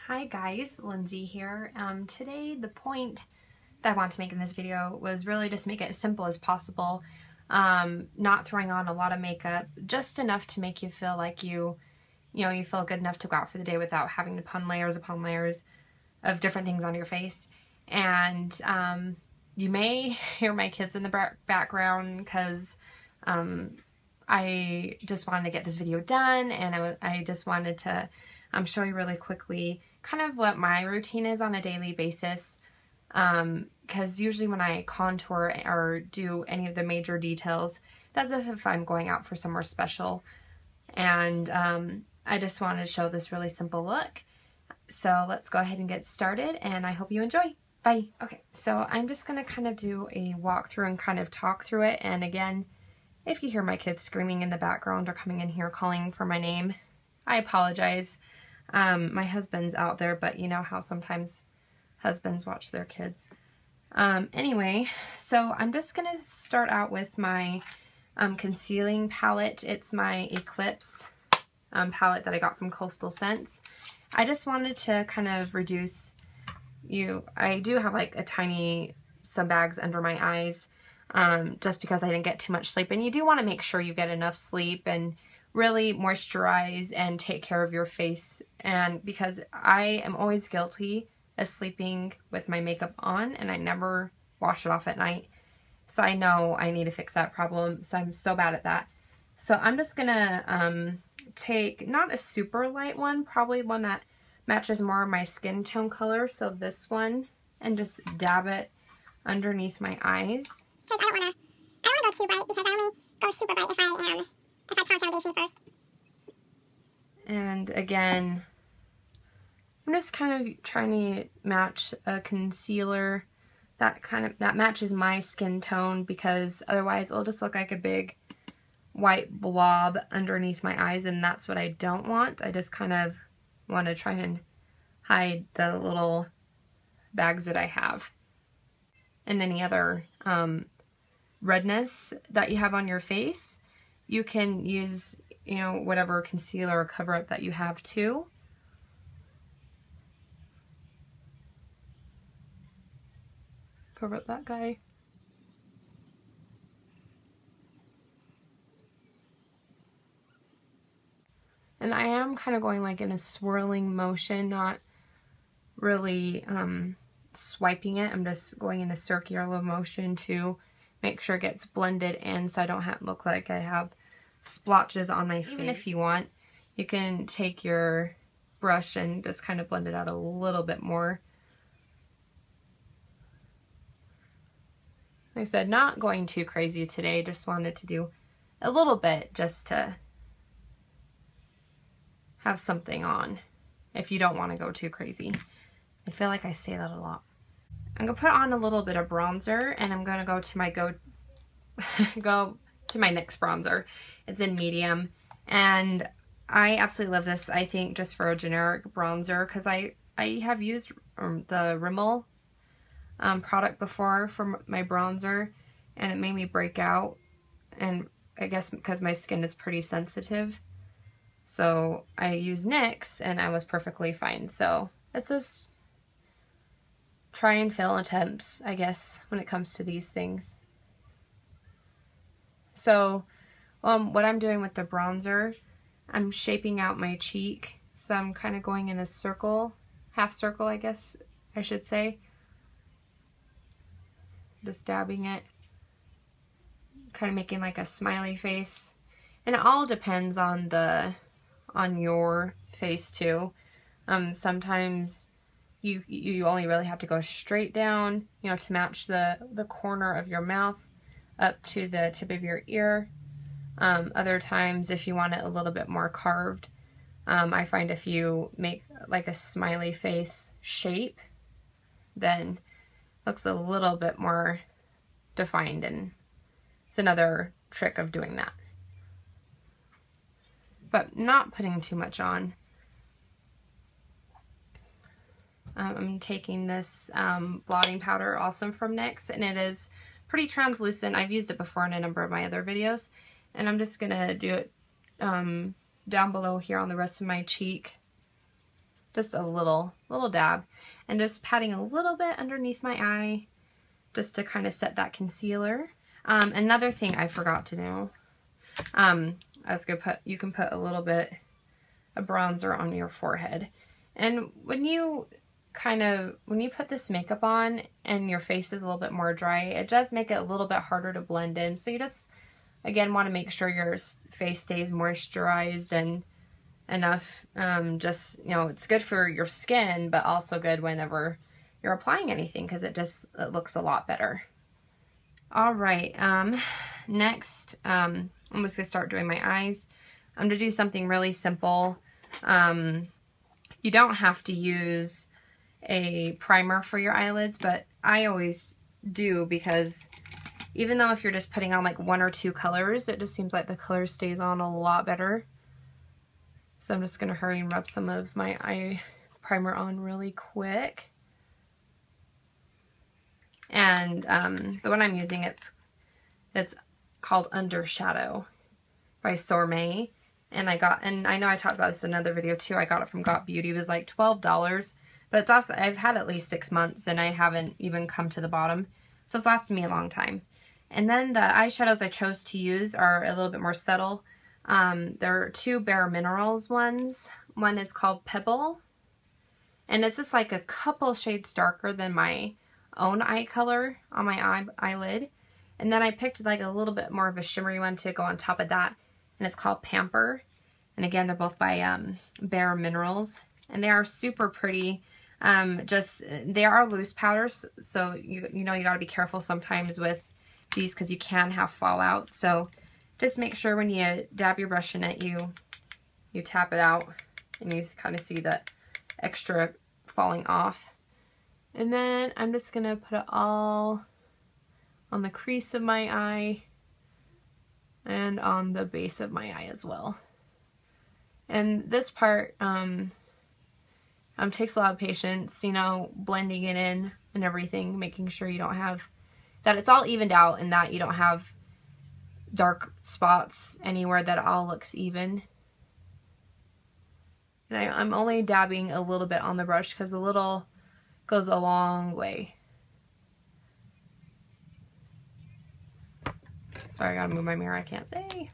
Hi guys, Lindsay here. Today the point that I want to make in this video was really just make it as simple as possible. Not throwing on a lot of makeup, just enough to make you feel like you feel good enough to go out for the day without having to put layers upon layers of different things on your face. And you may hear my kids in the background because I just wanted to get this video done, and I just wanted to show you really quickly kind of what my routine is on a daily basis, because usually when I contour or do any of the major details, that's as if I'm going out for somewhere special, and I just wanted to show this really simple look. So let's go ahead and get started, and I hope you enjoy. Bye. Okay, so I'm just going to kind of do a walkthrough and kind of talk through it, and again, if you hear my kids screaming in the background or coming in here calling for my name, I apologize. My husband's out there, but you know how sometimes husbands watch their kids. Anyway, so I'm just going to start out with my concealing palette. It's my Eclipse palette that I got from Coastal Scents. I just wanted to kind of reduce I do have like some bags under my eyes, just because I didn't get too much sleep, and you do want to make sure you get enough sleep and really moisturize and take care of your face. And because I am always guilty of sleeping with my makeup on and I never wash it off at night, so I know I need to fix that problem, so I'm so bad at that. So I'm just gonna take not a super light one, probably one that matches more of my skin tone color, so this one, and just dab it underneath my eyes. Because I don't want to go too bright, because I only go super bright if I apply foundation first. And again, I'm just kind of trying to match a concealer that matches my skin tone, because otherwise it'll just look like a big white blob underneath my eyes, and that's what I don't want. I just kind of want to try and hide the little bags that I have. And any other redness that you have on your face, you can use, whatever concealer or cover up that you have too. Cover up that guy. And I am kind of going like in a swirling motion, not really swiping it. I'm just going in a circular motion to make sure it gets blended in, so I don't look like I have splotches on my face. Even if you want, you can take your brush and just kind of blend it out a little bit more. Like I said, not going too crazy today, just wanted to do a little bit just to have something on if you don't want to go too crazy. I feel like I say that a lot. I'm gonna put on a little bit of bronzer, and I'm gonna go to my NYX bronzer. It's in medium, and I absolutely love this, I think, just for a generic bronzer, because I have used the Rimmel product before for my bronzer, and it made me break out, and I guess because my skin is pretty sensitive, so I used NYX and I was perfectly fine. So it's just try and fail attempts, I guess, when it comes to these things. So what I'm doing with the bronzer, I'm shaping out my cheek, so I'm kind of going in a circle, half circle I guess I should say, just dabbing it, kind of making like a smiley face. And it all depends on your face too. Sometimes you only really have to go straight down, to match the corner of your mouth up to the tip of your ear. Other times, if you want it a little bit more carved, I find if you make like a smiley face shape, then it looks a little bit more defined, and it's another trick of doing that. But not putting too much on. I'm taking this blotting powder, also from NYX, and it is pretty translucent. I've used it before in a number of my other videos, and I'm just gonna do it down below here on the rest of my cheek, just a little dab, and just patting a little bit underneath my eye just to kind of set that concealer. Another thing I forgot to do, I was gonna put, you can put a little bit of bronzer on your forehead. And when you put this makeup on and your face is a little bit more dry, it does make it a little bit harder to blend in. So you just, again, want to make sure your face stays moisturized and enough. Just, you know, it's good for your skin, but also good whenever you're applying anything, because it looks a lot better. All right, next, I'm just gonna start doing my eyes. I'm gonna do something really simple. You don't have to use a primer for your eyelids, but I always do, because even though if you're just putting on like 1 or 2 colors, it just seems like the color stays on a lot better. So I'm just gonna hurry and rub some of my eye primer on really quick. And the one I'm using, it's called Undershadow by Sormay. And I know I talked about this in another video too. I got it from Got Beauty. It was like $12. But it's also, I've had at least 6 months and I haven't even come to the bottom. So it's lasted me a long time. And then the eyeshadows I chose to use are a little bit more subtle. There are 2 Bare Minerals ones. One is called Pebble. And it's just like a couple shades darker than my own eye color on my eyelid. And then I picked like a little bit more of a shimmery one to go on top of that. And it's called Pamper. And again, they're both by Bare Minerals. And they are super pretty. They are loose powders, so you know you got to be careful sometimes with these, because you can have fallout. So just make sure when you dab your brush in it, you tap it out, and you kind of see that extra falling off. And then I'm just gonna put it all on the crease of my eye and on the base of my eye as well. And this part takes a lot of patience, you know, blending it in and everything, making sure you don't have, that it's all evened out and that you don't have dark spots anywhere, that it all looks even. And I'm only dabbing a little bit on the brush, because a little goes a long way. Sorry, I gotta move my mirror, I can't say.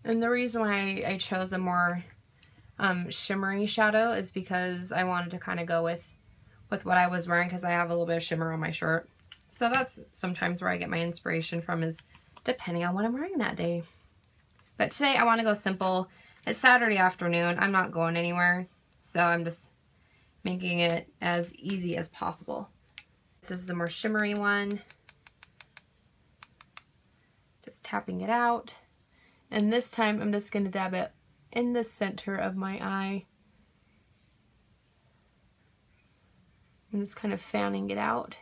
And the reason why I chose a more shimmery shadow is because I wanted to kind of go with what I was wearing, because I have a little bit of shimmer on my shirt. So that's sometimes where I get my inspiration from, is depending on what I'm wearing that day. But today I want to go simple. It's Saturday afternoon. I'm not going anywhere, so I'm just making it as easy as possible. This is the more shimmery one. Just tapping it out. And this time I'm just going to dab it in the center of my eye. And just kind of fanning it out.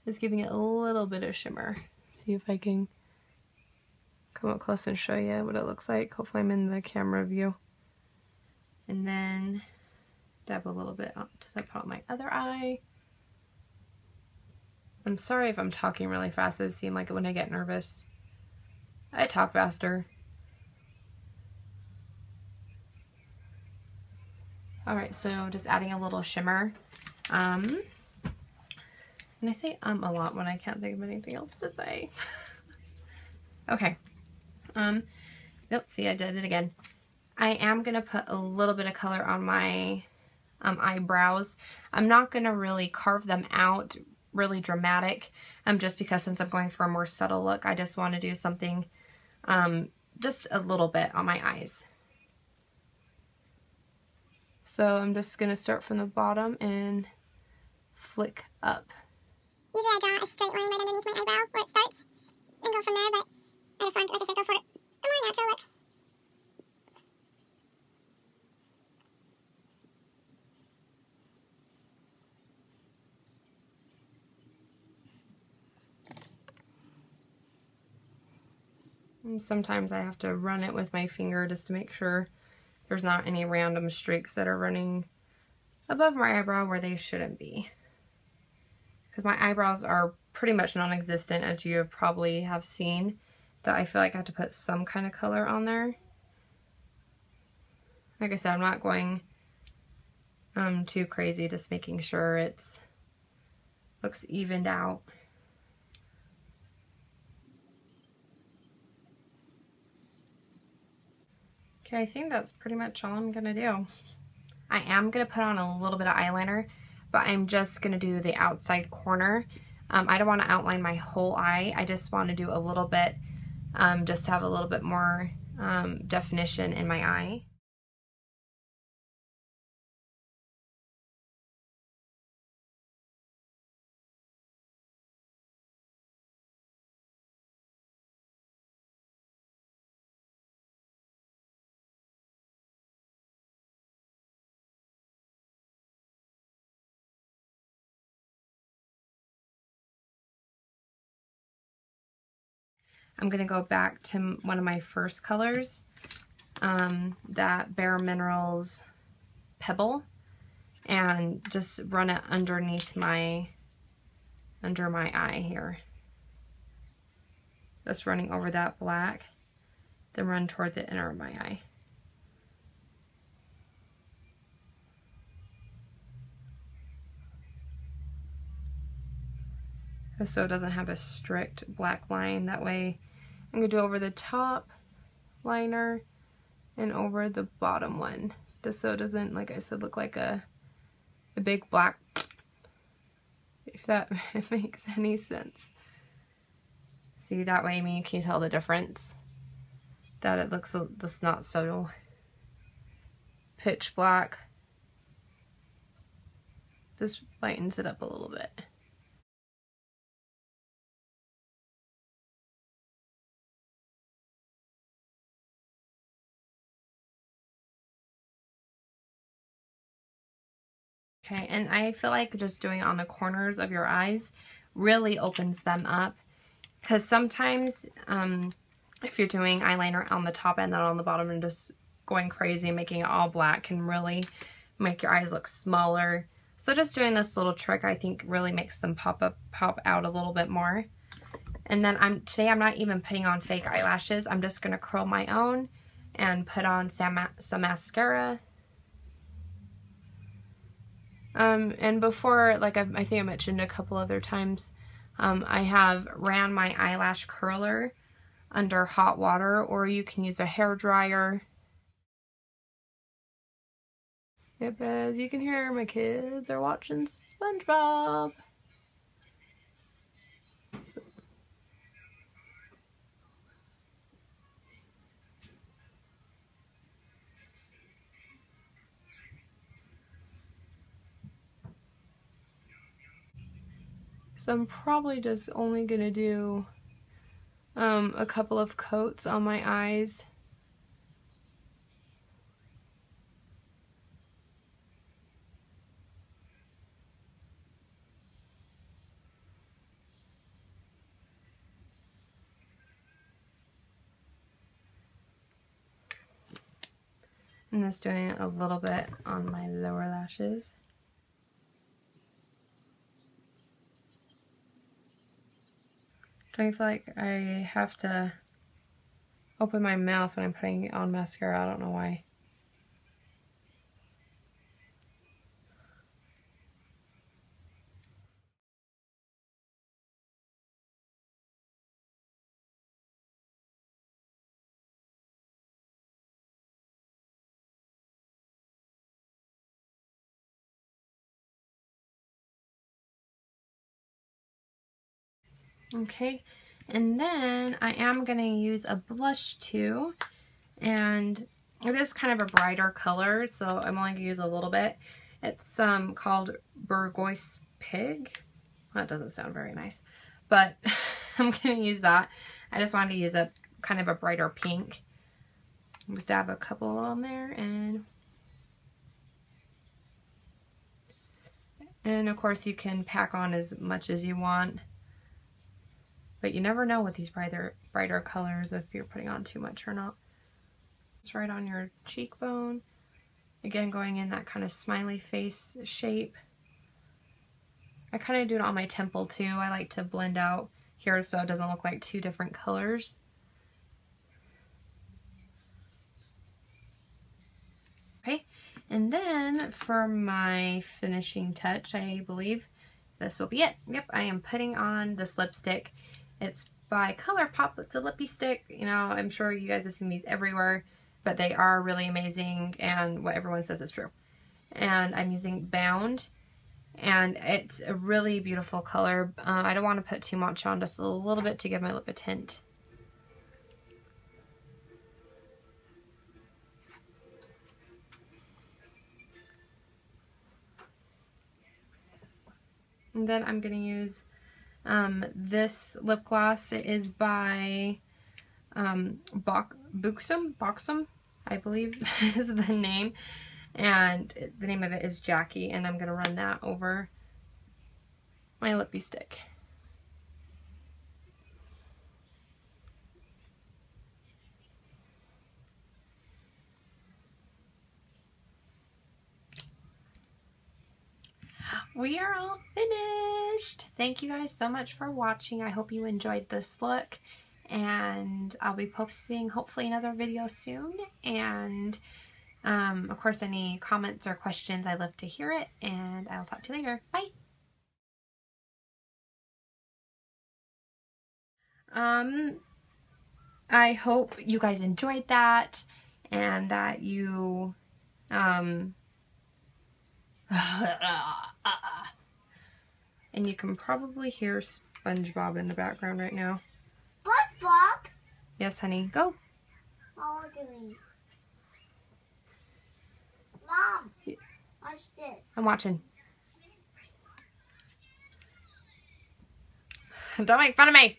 Just giving it a little bit of shimmer. See if I can come up close and show you what it looks like. Hopefully I'm in the camera view. And then dab a little bit up to the part of my other eye. I'm sorry if I'm talking really fast. It seems like when I get nervous, I talk faster. Alright, so just adding a little shimmer. And I say a lot when I can't think of anything else to say. Okay. Nope, see, I did it again. I am going to put a little bit of color on my eyebrows. I'm not going to really carve them out really dramatic, just because since I'm going for a more subtle look, I just want to do something just a little bit on my eyes. So I'm just going to start from the bottom and flick up. Usually I draw a straight line right underneath my eyebrow where it starts and go from there, but I just wanted to, like I said, go for a more natural look. And sometimes I have to run it with my finger just to make sure there's not any random streaks that are running above my eyebrow where they shouldn't be. because my eyebrows are pretty much non-existent, as you probably have seen, that I feel like I have to put some kind of color on there. Like I said, I'm not going too crazy, just making sure it's looks evened out. Okay, I think that's pretty much all I'm gonna do. I am gonna put on a little bit of eyeliner, but I'm just gonna do the outside corner. I don't want to outline my whole eye. I just want to do a little bit, just to have a little bit more definition in my eye. I'm gonna go back to one of my first colors, that Bare Minerals Pebble, and just run it underneath under my eye here. Just running over that black, then run toward the inner of my eye. So it doesn't have a strict black line. That way I'm gonna do over the top liner and over the bottom one, just so it doesn't, like I said, look like a big black, if that makes any sense. See, that way, I mean, can you tell the difference? That it looks just not so pitch black. This lightens it up a little bit. Okay, and I feel like just doing it on the corners of your eyes really opens them up, because sometimes if you're doing eyeliner on the top and then on the bottom and just going crazy and making it all black can really make your eyes look smaller. So just doing this little trick, I think, really makes them pop out a little bit more. And then today I'm not even putting on fake eyelashes. I'm just gonna curl my own and put on some mascara. And before, like I think I mentioned a couple other times, I have ran my eyelash curler under hot water, or you can use a hair dryer. Yep, as you can hear, my kids are watching SpongeBob. So I'm probably just only gonna do a couple of coats on my eyes. And just doing it a little bit on my lower lashes. I feel like I have to open my mouth when I'm putting on mascara. I don't know why. Okay, and then I am going to use a blush too, and it is kind of a brighter color, so I'm only going to use a little bit. It's called Burgoyne Pig. Well, that doesn't sound very nice, but I'm going to use that. I just wanted to use a kind of a brighter pink. Just dab a couple on there, and of course you can pack on as much as you want. But you never know with these brighter colors if you're putting on too much or not. It's right on your cheekbone. Again, going in that kind of smiley face shape. I kind of do it on my temple too. I like to blend out here so it doesn't look like two different colors. Okay, and then for my finishing touch, I believe this will be it. Yep, I am putting on this lipstick. It's by ColourPop. It's a lippy stick. You know, I'm sure you guys have seen these everywhere, but they are really amazing, and what everyone says is true. And I'm using Bound, and it's a really beautiful color. I don't want to put too much on, just a little bit to give my lip a tint. And then I'm going to use this lip gloss. It is by Buxom, I believe is the name. And the name of it is Jackie. And I'm going to run that over my lippy stick. We are all finished. Thank you guys so much for watching. I hope you enjoyed this look, and I'll be posting hopefully another video soon. And of course, any comments or questions, I'd love to hear it, and I'll talk to you later. Bye. I hope you guys enjoyed that, and that you and you can probably hear SpongeBob in the background right now. SpongeBob? Yes, honey. Go. Oh, look at me. Mom, watch this. I'm watching. Don't make fun of me.